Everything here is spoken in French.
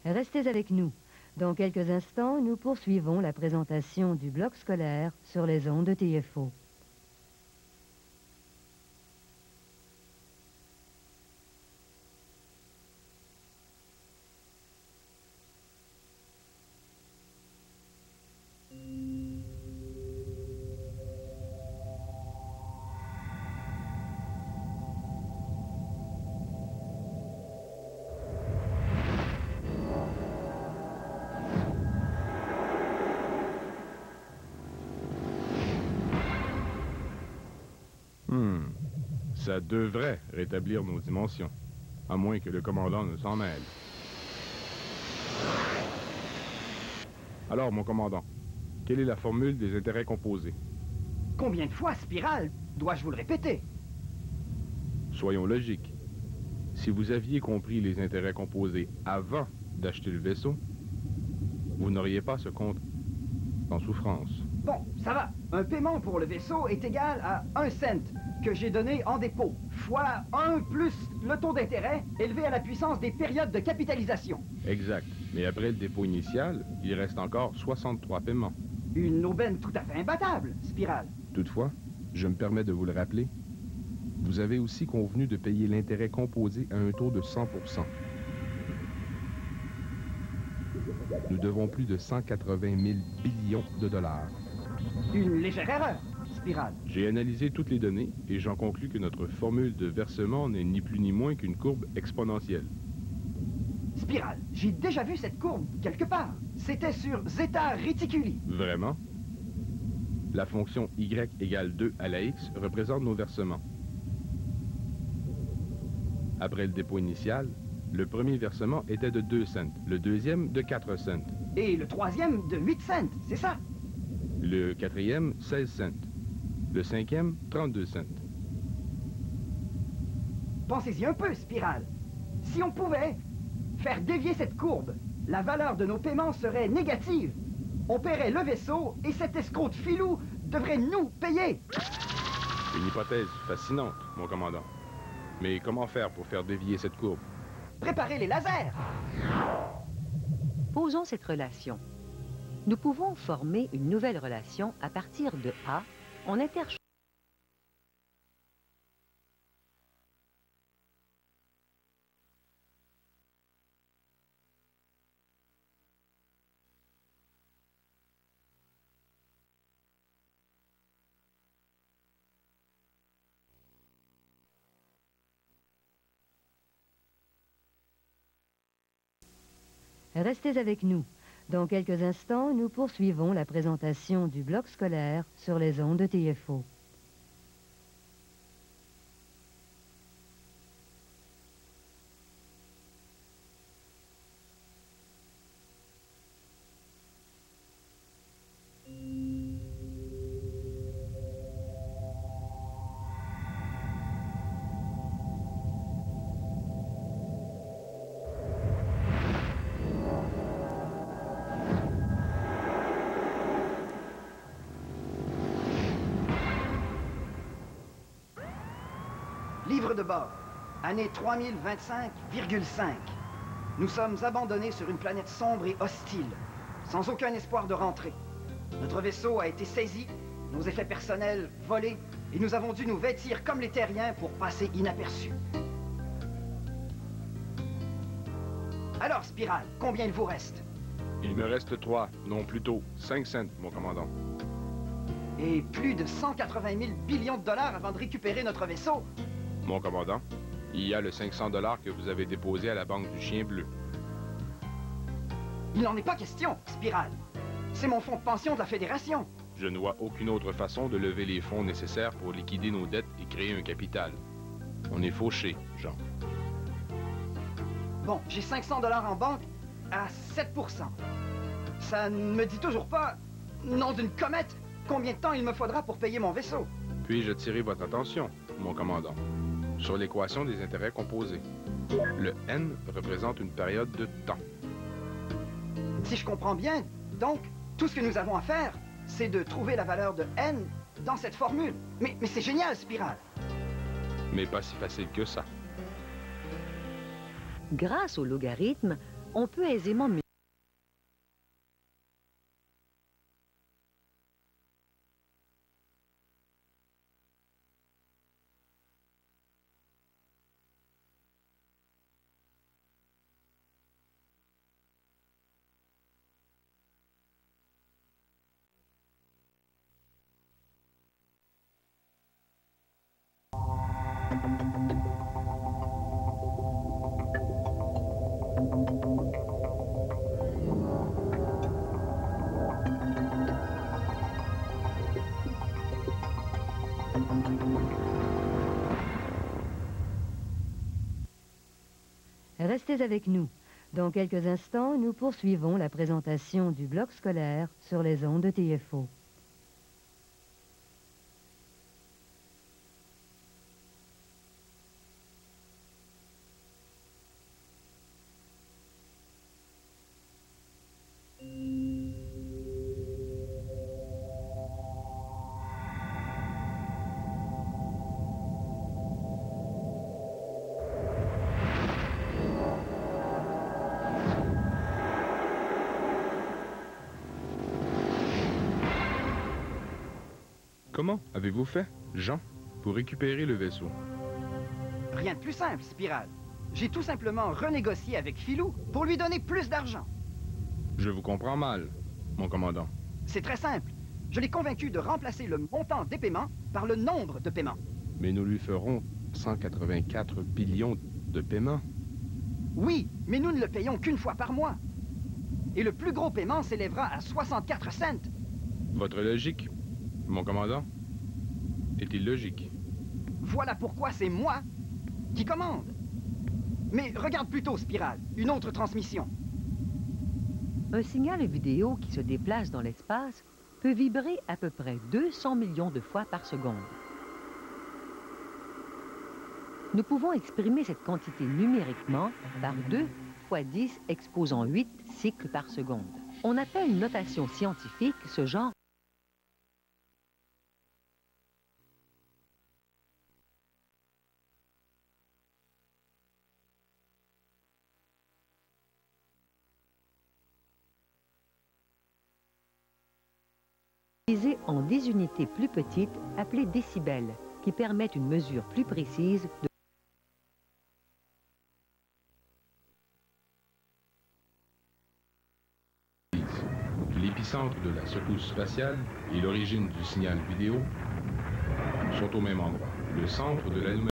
Restez avec nous. Dans quelques instants, nous poursuivons la présentation du bloc scolaire sur les ondes de TFO. Ça devrait rétablir nos dimensions, à moins que le commandant ne s'en mêle. Alors, mon commandant, quelle est la formule des intérêts composés? Combien de fois, Spirale, dois-je vous le répéter? Soyons logiques. Si vous aviez compris les intérêts composés avant d'acheter le vaisseau, vous n'auriez pas ce compte en souffrance. Bon, ça va. Un paiement pour le vaisseau est égal à 1 cent que j'ai donné en dépôt, fois 1 plus le taux d'intérêt élevé à la puissance des périodes de capitalisation. Exact. Mais après le dépôt initial, il reste encore 63 paiements. Une aubaine tout à fait imbattable, Spirale. Toutefois, je me permets de vous le rappeler, vous avez aussi convenu de payer l'intérêt composé à un taux de 100%. Nous devons plus de 180 000 billions de dollars. Une légère erreur, Spirale. J'ai analysé toutes les données et j'en conclus que notre formule de versement n'est ni plus ni moins qu'une courbe exponentielle. Spirale, j'ai déjà vu cette courbe quelque part. C'était sur Zeta Reticuli. Vraiment? La fonction y égale 2 à la x représente nos versements. Après le dépôt initial, le premier versement était de 2 cents, le deuxième de 4 cents. Et le troisième de 8 cents, c'est ça? Le quatrième, 16 cents. Le cinquième, 32 cents. Pensez-y un peu, Spirale. Si on pouvait faire dévier cette courbe, la valeur de nos paiements serait négative. On paierait le vaisseau et cet escroc de filou devrait nous payer. Une hypothèse fascinante, mon commandant. Mais comment faire pour faire dévier cette courbe? Préparez les lasers. Posons cette relation. Nous pouvons former une nouvelle relation à partir de A en interchangeant. Restez avec nous. Dans quelques instants, nous poursuivons la présentation du bloc scolaire sur les ondes de TFO. Livre de bord, année 3025,5. Nous sommes abandonnés sur une planète sombre et hostile, sans aucun espoir de rentrer. Notre vaisseau a été saisi, nos effets personnels volés, et nous avons dû nous vêtir comme les terriens pour passer inaperçus. Alors, Spirale, combien il vous reste? Il me reste 3, non plutôt 5 cents, mon commandant. Et plus de 180 000 billions de dollars avant de récupérer notre vaisseau. Mon commandant, il y a le 500 $ que vous avez déposé à la banque du Chien Bleu. Il n'en est pas question, Spirale. C'est mon fonds de pension de la Fédération. Je ne vois aucune autre façon de lever les fonds nécessaires pour liquider nos dettes et créer un capital. On est fauché, Jean. Bon, j'ai 500 $ en banque à 7%. Ça ne me dit toujours pas, nom d'une comète, combien de temps il me faudra pour payer mon vaisseau. Puis-je attirer votre attention, mon commandant, sur l'équation des intérêts composés. Le N représente une période de temps. Si je comprends bien, donc, tout ce que nous avons à faire, c'est de trouver la valeur de N dans cette formule. Mais c'est génial, Spirale. Mais pas si facile que ça. Grâce au logarithme, on peut aisément mesurer Restez avec nous. Dans quelques instants, nous poursuivons la présentation du bloc scolaire sur les ondes de TFO. Comment avez-vous fait, Jean, pour récupérer le vaisseau? Rien de plus simple, Spirale. J'ai tout simplement renégocié avec Filou pour lui donner plus d'argent. Je vous comprends mal, mon commandant. C'est très simple. Je l'ai convaincu de remplacer le montant des paiements par le nombre de paiements. Mais nous lui ferons 184 billions de paiements. Oui, mais nous ne le payons qu'une fois par mois. Et le plus gros paiement s'élèvera à 64 cents. Votre logique, mon commandant, est illogique. Voilà pourquoi c'est moi qui commande. Mais regarde plutôt, Spirale, une autre transmission. un signal vidéo qui se déplace dans l'espace peut vibrer à peu près 200 millions de fois par seconde. Nous pouvons exprimer cette quantité numériquement par 2 fois 10 exposant 8 cycles par seconde. On appelle une notation scientifique ce genre divisé en 10 unités plus petites appelées décibels, qui permettent une mesure plus précise de L'épicentre de la secousse spatiale et l'origine du signal vidéo sont au même endroit. Le centre de l'anomalie